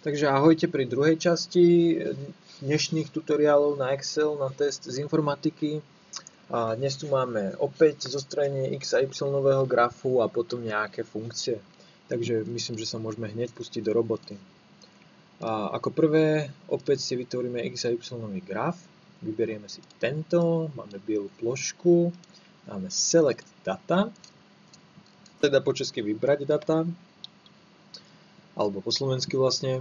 Takže ahojte pri druhej časti dnešných tutoriálov na Excel, na test z informatiky. A dnes tu máme opäť zostrojenie x a y grafu a potom nejaké funkcie. Takže myslím, že sa môžeme hneď pustiť do roboty. A ako prvé opäť si vytvoríme x a y graf. Vyberieme si tento, máme bielú plošku, máme select data, teda po česky vybrať data, alebo po slovensky vlastne,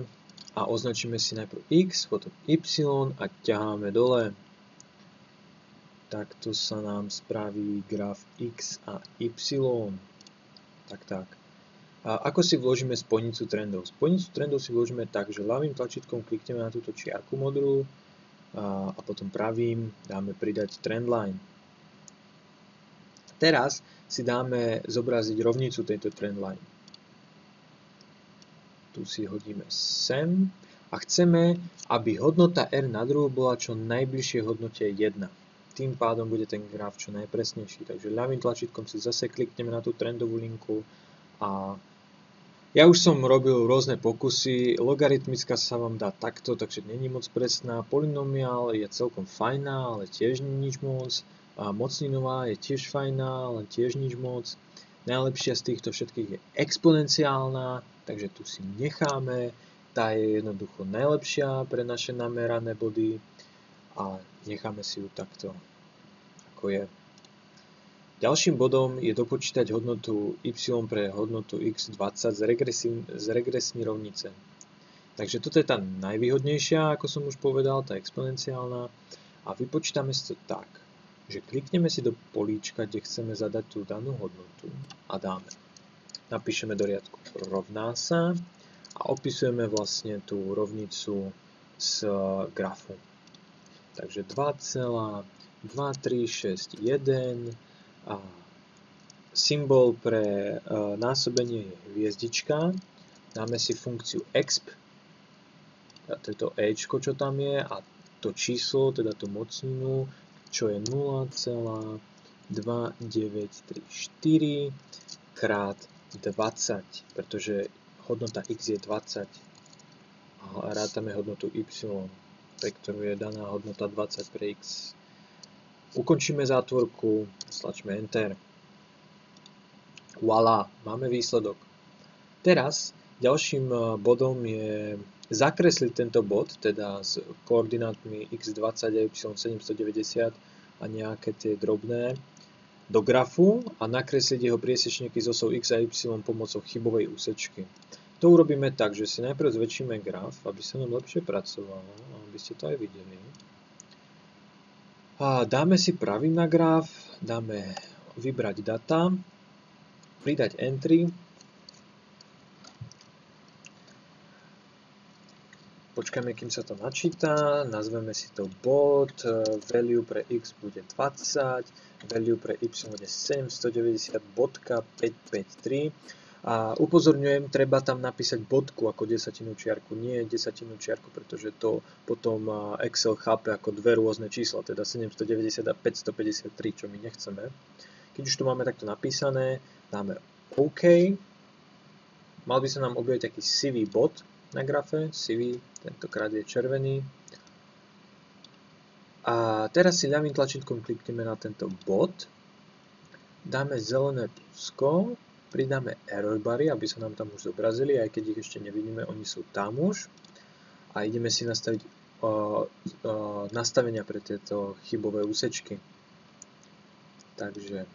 a označíme si najprv x, potom y a ťaháme dole. Takto sa nám spraví graf x a y. Tak. A ako si vložíme spojnicu trendov? Spojnicu trendov si vložíme tak, že ľavým tlačítkom klikneme na túto čiarku modrú a potom pravým dáme pridať trendline. Teraz si dáme zobraziť rovnicu tejto trendline. Tu si hodíme sem a chceme, aby hodnota R na druhu bola čo najbližšie hodnote 1. Tým pádom bude ten graf čo najpresnejší. Takže ľavým tlačítkom si zase klikneme na tú trendovú linku a ja už som robil rôzne pokusy. Logaritmická sa vám dá takto, takže není moc presná. Polynomiál je celkom fajná, ale tiež nič moc. A mocninová je tiež fajná, ale tiež nič moc. Najlepšia z týchto všetkých je exponenciálna, takže tu si necháme. Tá je jednoducho najlepšia pre naše namerané body a necháme si ju takto, ako je. Ďalším bodom je dopočítať hodnotu y pre hodnotu x20 z regresní rovnice. Takže toto je tá najvýhodnejšia, ako som už povedal, tá exponenciálna. A vypočítame si to tak, že klikneme si do políčka, kde chceme zadať tú danú hodnotu a dáme. Napíšeme do riadku rovná sa a opisujeme vlastne tú rovnicu z grafu. Takže 2,2361 a symbol pre násobenie je hviezdička. Dáme si funkciu exp, toto ečko, čo tam je, a to číslo, teda tú mocninu, čo je 0,2934 krát 20, pretože hodnota x je 20 a rátame hodnotu y, pre ktorú je daná hodnota 20 pre x. Ukončíme zátvorku, stlačme Enter. Voilà, máme výsledok. Teraz ďalším bodom je zakresliť tento bod, teda s koordinátmi x20 a y790 a nejaké tie drobné, do grafu a nakresliť jeho priesečníky s osou x a y pomocou chybovej úsečky. To urobíme tak, že si najprv zväčšíme graf, aby sa nám lepšie pracovalo, aby ste to aj videli. A dáme si pravým na graf, dáme vybrať data, pridať entry. Počkajme, kým sa to načíta, nazveme si to bod, value pre x bude 20, value pre y bude 790.553 a upozorňujem, treba tam napísať bodku ako desatinu čiarku, nie desatinu čiarku, pretože to potom Excel chápe ako dve rôzne čísla, teda 790 a 553, čo my nechceme. Keď už to máme takto napísané, dáme OK, mal by sa nám objaviť taký sivý bod na grafe, sivý, tentokrát je červený. A teraz si ľavým tlačítkom klikneme na tento bod, dáme zelené plusko, pridáme error bary, aby sa nám tam už zobrazili, aj keď ich ešte nevidíme, oni sú tam už. A ideme si nastaviť nastavenia pre tieto chybové úsečky. Takže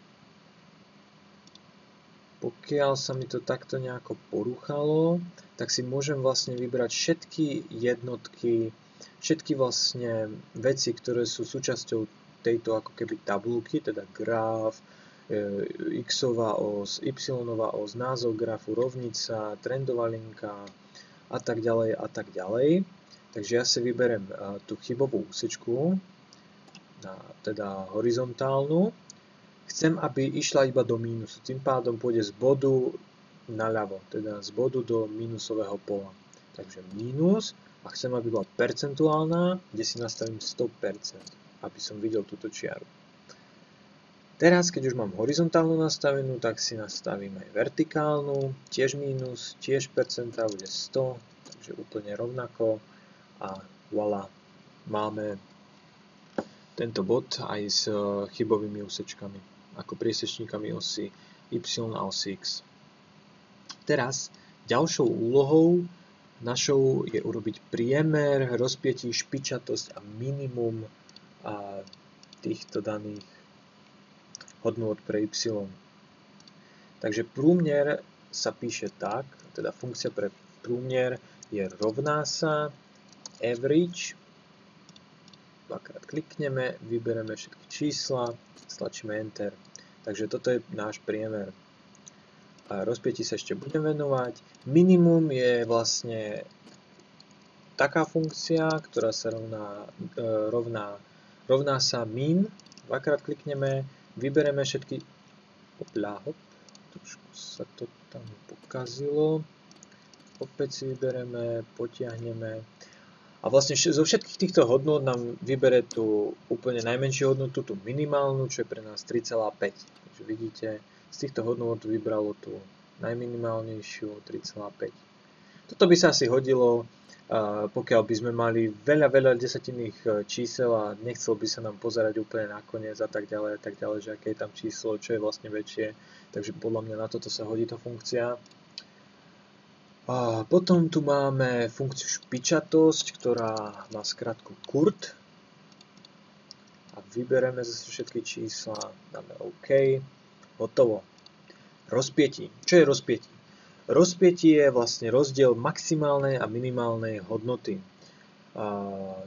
pokiaľ sa mi to takto nejako porúchalo, tak si môžem vlastne vybrať všetky jednotky, všetky vlastne veci, ktoré sú súčasťou tejto ako keby tabulky, teda graf, x-ová os, y-ová os, názov grafu, rovnica, trendová linka a tak ďalej a tak ďalej. Takže ja si vyberem tú chybovú úsečku, teda horizontálnu. Chcem, aby išla iba do mínusu, tým pádom pôjde z bodu naľavo, teda z bodu do mínusového pola. Takže mínus a chcem, aby bola percentuálna, kde si nastavím 100%, aby som videl túto čiaru. Teraz, keď už mám horizontálnu nastavenú, tak si nastavím aj vertikálnu, tiež mínus, tiež percentá bude 100, takže takže úplne rovnako a voilà, máme tento bod aj s chybovými úsečkami, ako priesečníkami osy Y a osy X. Teraz ďalšou úlohou našou je urobiť priemer, rozpätí, špičatosť a minimum týchto daných hodnôt pre Y. Takže průměr sa píše tak, teda funkcia pre průměr je rovná sa average, dvakrát klikneme, vybereme všetky čísla, stlačíme Enter. Takže toto je náš priemer. A rozpätí sa ešte budem venovať. Minimum je vlastne taká funkcia, ktorá sa rovná sa min. Dvakrát klikneme, vybereme všetky... Trošku sa to tam pokazilo. Opäť si vybereme, potiahneme. A vlastne zo všetkých týchto hodnôt nám vybere tú úplne najmenšiu hodnotu, tú minimálnu, čo je pre nás 3,5. Takže vidíte, z týchto hodnôt vybralo tú najminimálnejšiu 3,5. Toto by sa asi hodilo, pokiaľ by sme mali veľa desatinných čísel a nechcel by sa nám pozerať úplne nakoniec a tak ďalej, že aké je tam číslo, čo je vlastne väčšie. Takže podľa mňa na toto sa hodí tá funkcia. A potom tu máme funkciu špičatosť, ktorá má skratku KURT. A vybereme zase všetky čísla, dáme OK, hotovo. Rozpätí. Čo je rozpätí? Rozpätí je vlastne rozdiel maximálnej a minimálnej hodnoty.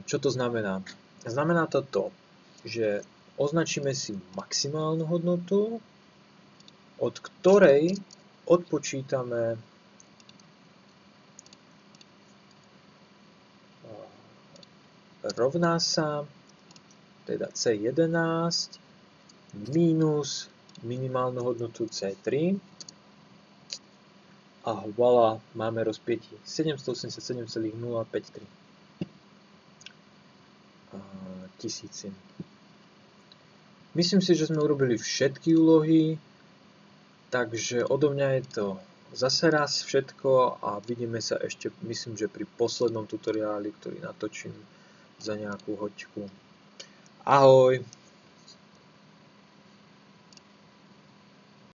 Čo to znamená? Znamená to, že označíme si maximálnu hodnotu, od ktorej odpočítame rovná sa, teda C11 mínus minimálnu hodnotu C3 a voilà, máme rozpätí 787,053 tisícin. Myslím si, že sme urobili všetky úlohy, takže odo mňa je to zase raz všetko a vidíme sa ešte, myslím, že pri poslednom tutoriáli, ktorý natočím za nejakú hoďku. Ahoj!